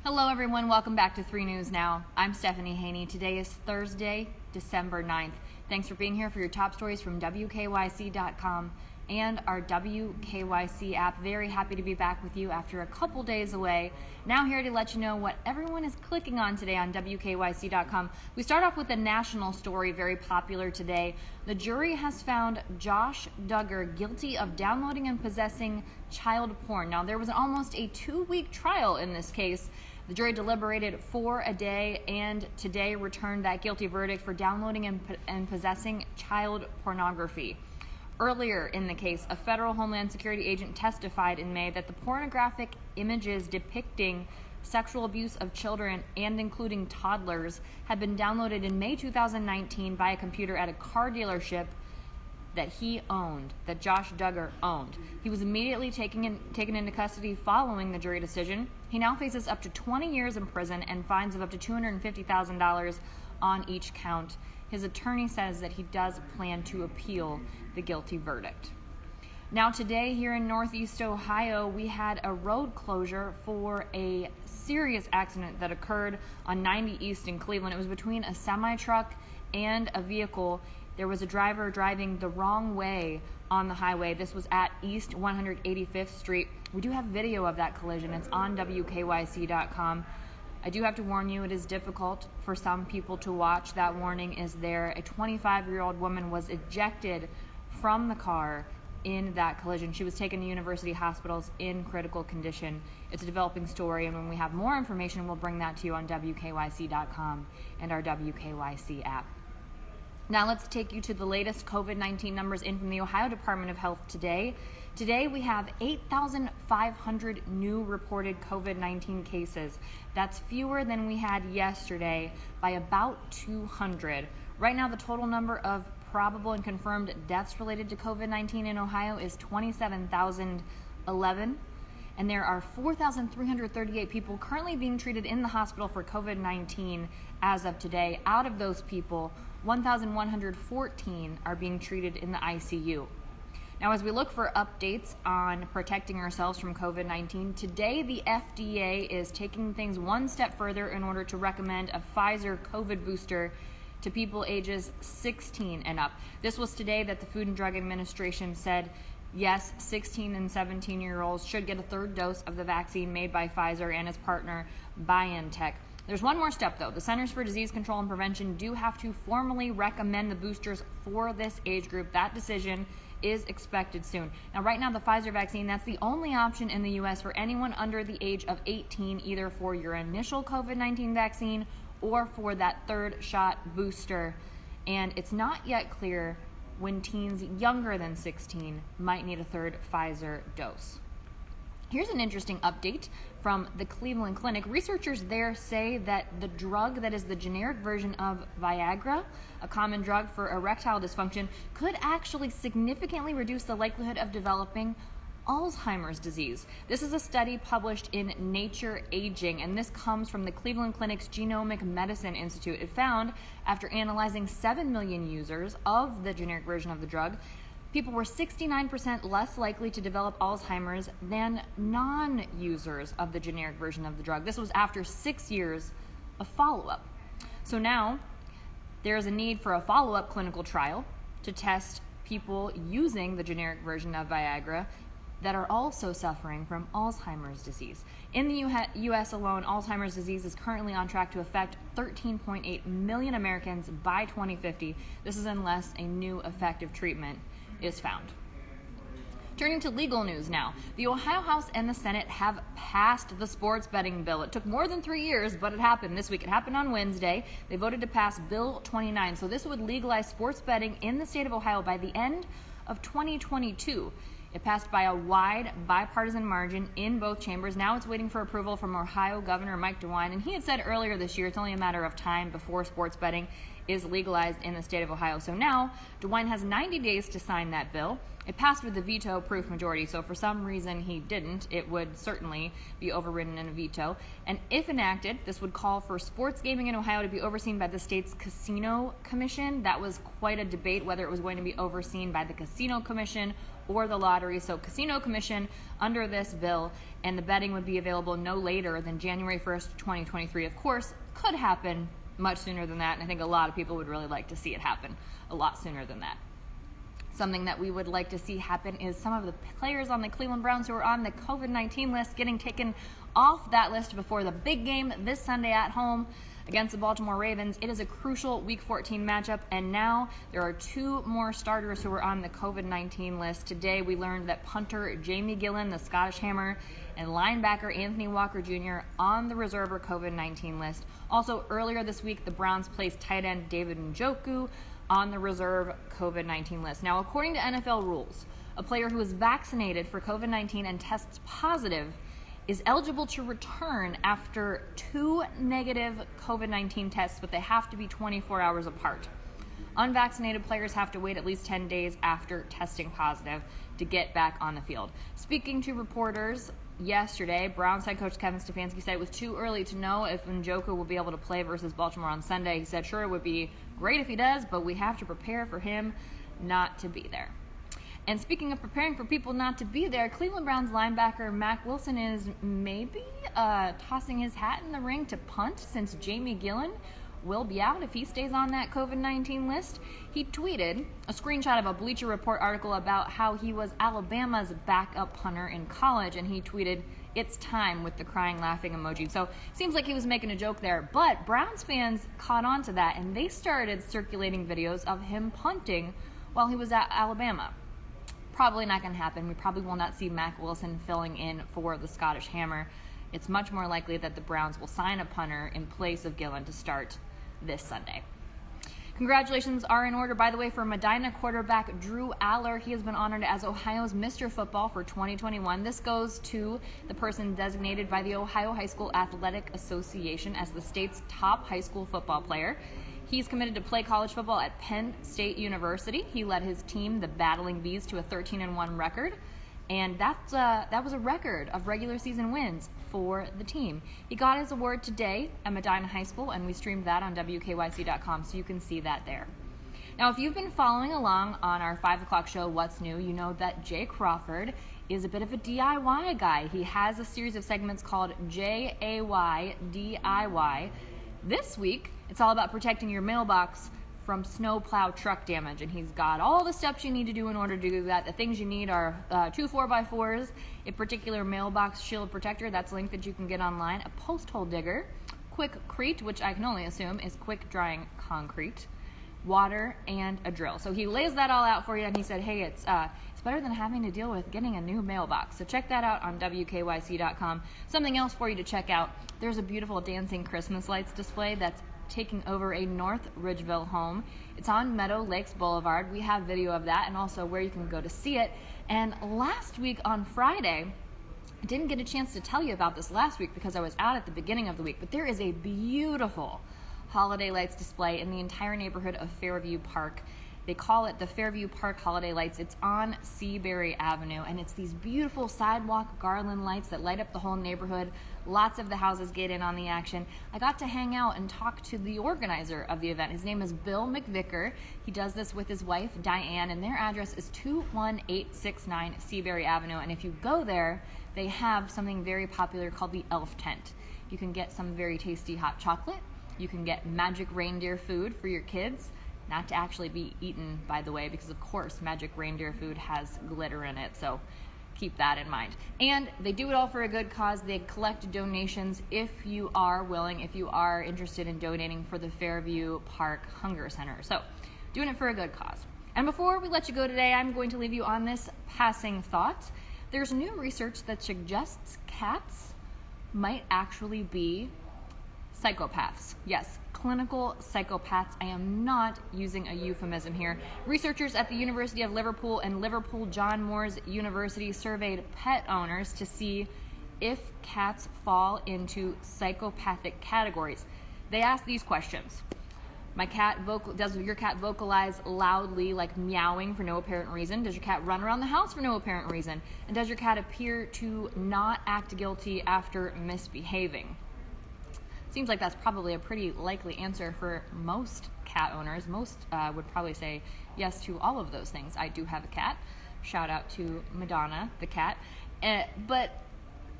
Hello everyone, welcome back to 3 News Now. I'm Stephanie Haney. Today is Thursday, December 9th. Thanks for being here for your top stories from WKYC.com and our WKYC app. Very happy to be back with you after a couple days away. Now here to let you know what everyone is clicking on today on WKYC.com. We start off with a national story, very popular today. The jury has found Josh Duggar guilty of downloading and possessing child porn. Now there was almost a 2-week trial in this case. The jury deliberated for a day and today returned that guilty verdict for downloading and possessing child pornography. Earlier in the case, a federal Homeland Security agent testified in May that the pornographic images depicting sexual abuse of children and including toddlers had been downloaded in May 2019 by a computer at a car dealership that he owned, that Josh Duggar owned. He was immediately taken into custody following the jury decision. He now faces up to 20 years in prison and fines of up to $250,000 on each count. His attorney says that he does plan to appeal the guilty verdict. Now today here in Northeast Ohio, we had a road closure for a serious accident that occurred on 90 East in Cleveland. It was between a semi-truck and a vehicle. There was a driver driving the wrong way on the highway. This was at East 185th Street. We do have video of that collision. It's on WKYC.com. I do have to warn you, it is difficult for some people to watch. That warning is there. A 25-year-old woman was ejected from the car in that collision. She was taken to university hospitals in critical condition. It's a developing story, and when we have more information, we'll bring that to you on WKYC.com and our WKYC app. Now let's take you to the latest COVID-19 numbers in from the Ohio Department of Health today. Today we have 8,500 new reported COVID-19 cases. That's fewer than we had yesterday by about 200. Right now the total number of probable and confirmed deaths related to COVID-19 in Ohio is 27,011. And there are 4,338 people currently being treated in the hospital for COVID-19 as of today. Out of those people, 1,114 are being treated in the ICU. Now, as we look for updates on protecting ourselves from COVID-19, today the FDA is taking things one step further in order to recommend a Pfizer COVID booster to people ages 16 and up. This was today that the Food and Drug Administration said, yes, 16 and 17-year-olds should get a third dose of the vaccine made by Pfizer and its partner, BioNTech. There's one more step, though. The Centers for Disease Control and Prevention do have to formally recommend the boosters for this age group. That decision is expected soon. Now, right now, the Pfizer vaccine, that's the only option in the U.S. for anyone under the age of 18, either for your initial COVID-19 vaccine or for that third shot booster. And it's not yet clear when teens younger than 16 might need a third Pfizer dose. Here's an interesting update from the Cleveland Clinic. Researchers there say that the drug that is the generic version of Viagra, a common drug for erectile dysfunction, could actually significantly reduce the likelihood of developing Alzheimer's disease. This is a study published in Nature Aging, and this comes from the Cleveland Clinic's Genomic Medicine Institute. It found, after analyzing 7 million users of the generic version of the drug, people were 69% less likely to develop Alzheimer's than non-users of the generic version of the drug. This was after 6 years of follow-up. So now there is a need for a follow-up clinical trial to test people using the generic version of Viagra that are also suffering from Alzheimer's disease. In the U.S. alone, Alzheimer's disease is currently on track to affect 13.8 million Americans by 2050. This is unless a new effective treatment is found. Turning to legal news now. The Ohio House and the Senate have passed the sports betting bill. It took more than 3 years, but it happened this week. It happened on Wednesday. They voted to pass Bill 29. So this would legalize sports betting in the state of Ohio by the end of 2022. It passed by a wide bipartisan margin in both chambers. Now it's waiting for approval from Ohio Governor Mack DeWine, and he had said earlier this year it's only a matter of time before sports betting is legalized in the state of Ohio. So now DeWine has 90 days to sign that bill. It passed with a veto-proof majority, so if for some reason he didn't, it would certainly be overridden in a veto. And if enacted, this would call for sports gaming in Ohio to be overseen by the state's Casino Commission. That was quite a debate whether it was going to be overseen by the Casino Commission or the lottery. So Casino Commission under this bill, and the betting would be available no later than January 1st, 2023. Of course, could happen much sooner than that, and I think a lot of people would really like to see it happen a lot sooner than that. Something that we would like to see happen is some of the players on the Cleveland Browns who are on the COVID-19 list getting taken off that list before the big game this Sunday at home against the Baltimore Ravens. It is a crucial Week 14 matchup, and now there are two more starters who are on the COVID-19 list. Today we learned that punter Jamie Gillan, the Scottish Hammer, and linebacker Anthony Walker Jr. on the reserve or COVID-19 list. Also earlier this week, the Browns placed tight end David Njoku on the reserve COVID-19 list. Now, according to NFL rules, a player who is vaccinated for COVID-19 and tests positive is eligible to return after 2 negative COVID-19 tests, but they have to be 24 hours apart. Unvaccinated players have to wait at least 10 days after testing positive to get back on the field. Speaking to reporters yesterday, Browns head coach Kevin Stefanski said it was too early to know if Njoku will be able to play versus Baltimore on Sunday. He said, sure, it would be great if he does, but we have to prepare for him not to be there. And speaking of preparing for people not to be there, Cleveland Browns linebacker Mack Wilson is maybe tossing his hat in the ring to punt, since Jamie Gillan will be out if he stays on that COVID-19 list. He tweeted a screenshot of a Bleacher Report article about how he was Alabama's backup punter in college, and he tweeted, "It's time," with the crying, laughing emoji. So seems like he was making a joke there, but Browns fans caught on to that, and they started circulating videos of him punting while he was at Alabama. Probably not going to happen. We probably will not see Mack Wilson filling in for the Scottish Hammer. It's much more likely that the Browns will sign a punter in place of Gillan to start this Sunday. Congratulations are in order, by the way, for Medina quarterback Drew Aller. He has been honored as Ohio's Mr. Football for 2021. This goes to the person designated by the Ohio High School Athletic Association as the state's top high school football player. He's committed to play college football at Penn State University. He led his team, the Battling Bees, to a 13-1 record. And that was a record of regular season wins for the team. He got his award today at Medina High School, and we streamed that on WKYC.com, so you can see that there. Now, if you've been following along on our 5 o'clock show, What's New, you know that Jay Crawford is a bit of a DIY guy. He has a series of segments called JAY DIY. This week, it's all about protecting your mailbox from snowplow truck damage, and he's got all the steps you need to do in order to do that. The things you need are 2 4x4s, a particular mailbox shield protector, that's a link that you can get online, a post hole digger, quickcrete, which I can only assume is quick drying concrete, water, and a drill. So he lays that all out for you, and he said, hey, it's better than having to deal with getting a new mailbox. So check that out on WKYC.com. Something else for you to check out, there's a beautiful dancing Christmas lights display that's taking over a North Ridgeville home. It's on Meadow Lakes Boulevard. We have video of that and also where you can go to see it. And last week on Friday, I didn't get a chance to tell you about this last week because I was out at the beginning of the week, but there is a beautiful holiday lights display in the entire neighborhood of Fairview Park. They call it the Fairview Park Holiday Lights. It's on Seabury Avenue, and it's these beautiful sidewalk garland lights that light up the whole neighborhood. Lots of the houses get in on the action. I got to hang out and talk to the organizer of the event. His name is Bill McVicker. He does this with his wife, Diane, and their address is 21869 Seabury Avenue. And if you go there, they have something very popular called the Elf Tent. You can get some very tasty hot chocolate. You can get magic reindeer food for your kids. Not to actually be eaten, by the way, because of course magic reindeer food has glitter in it, so keep that in mind. And they do it all for a good cause. They collect donations if you are willing, if you are interested in donating for the Fairview Park Hunger Center. So doing it for a good cause. And before we let you go today, I'm going to leave you on this passing thought. There's new research that suggests cats might actually be psychopaths. Yes, clinical psychopaths. I am not using a euphemism here. Researchers at the University of Liverpool and Liverpool John Moores University surveyed pet owners to see if cats fall into psychopathic categories. They asked these questions. Does your cat vocalize loudly, like meowing for no apparent reason? Does your cat run around the house for no apparent reason? And does your cat appear to not act guilty after misbehaving? Seems like that's probably a pretty likely answer for most cat owners. Most would probably say yes to all of those things. I do have a cat. Shout out to Madonna, the cat. But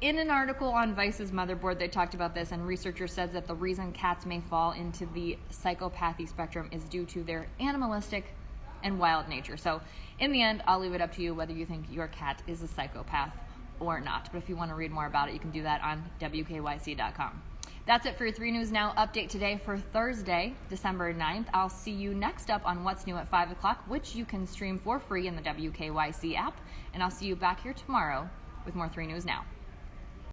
in an article on Vice's Motherboard, they talked about this, and researchers said that the reason cats may fall into the psychopathy spectrum is due to their animalistic and wild nature. So in the end, I'll leave it up to you whether you think your cat is a psychopath or not. But if you want to read more about it, you can do that on WKYC.com. That's it for your 3 News Now update today for Thursday, December 9th. I'll see you next up on What's New at 5 o'clock, which you can stream for free in the WKYC app. And I'll see you back here tomorrow with more 3 News Now.